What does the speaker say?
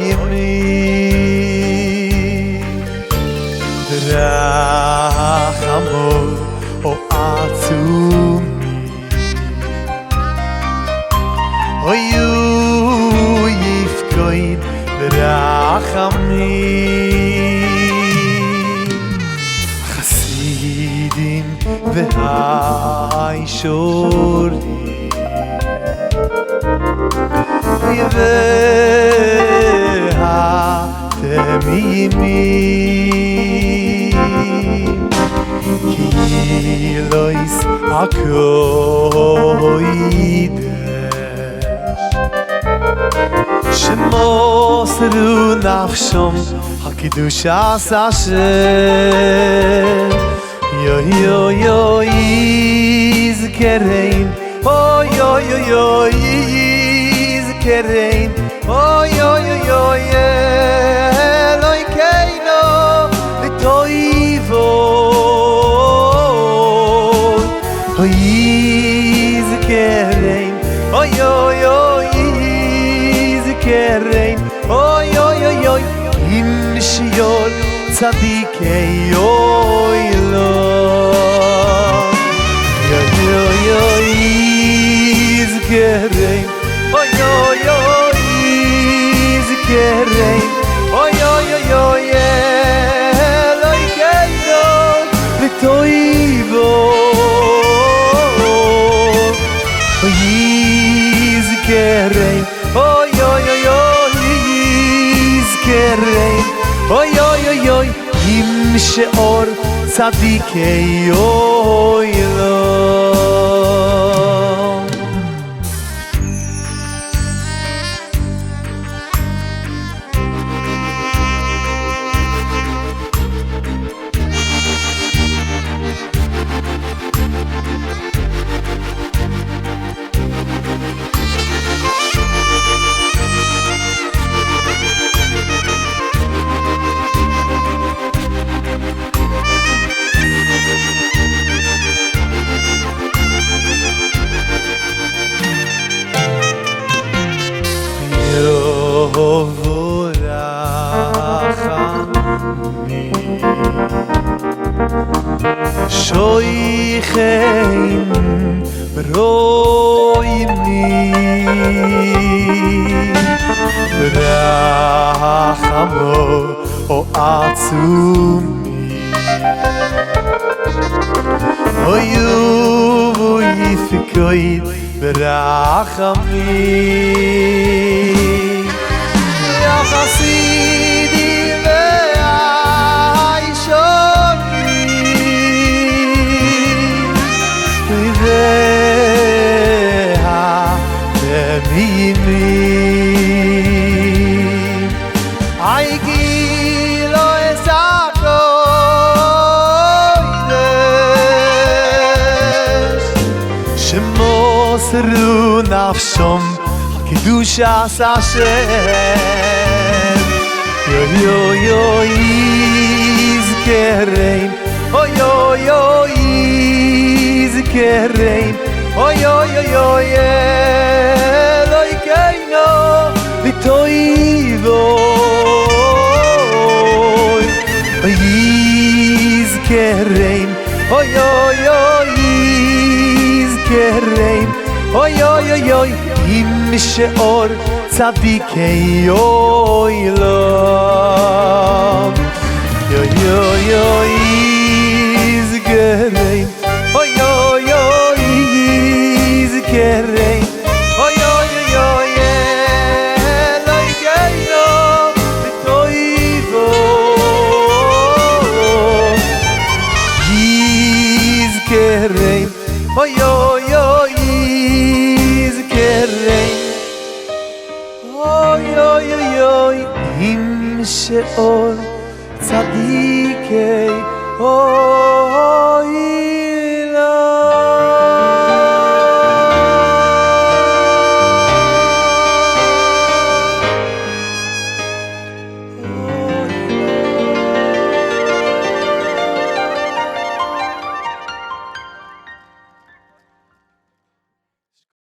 ימי רחמו או עצומי אויו יפקוין ברחמי חסידים והאישורים והאתם ימי כי לא יסעקו ידש שמוסרו נפשם הקדושת השם יוי יוי יוי יזכרן אוי יוי יוי יוי יזכרן אוי יוי יוי יוי אלוהינו לטויבו אוי יזכרן אוי יוי יוי יזכרן אוי יוי יוי יוי אם שיול צדיקי אוי לו יוי יוי יוי יזכרן אוי יוי יוי יזכרן אוי יוי יוי יוי אלוהינו לטויבו אוי יזכרן אוי יוי יוי יזכרן אוי יוי יוי יוי אם שאור צדיקי אוי לו שויכן ברוימי ברחמו או עצומי אויו יפקוין ברחמי יא חסידים והאתם ימי אי גילו אסעקו ידש שמוסרו נפשם הקדושת השם יוי יוי יוי יזכרן אוי יוי יוי יזכרן אוי אוי אוי אוי אלוהינו לטויבו אוי יזכרן אוי אוי אוי יזכרן אוי אוי אוי אוי אם שאור צדיקי אוי לו יוי יוי יוי יזכרן אוי אוי אוי יזכרן אוי אוי אוי אוי אלוהינו לטויבו יזכרן אוי אוי אוי יזכרן אוי אוי אוי אוי אם שאור צדיקי אוי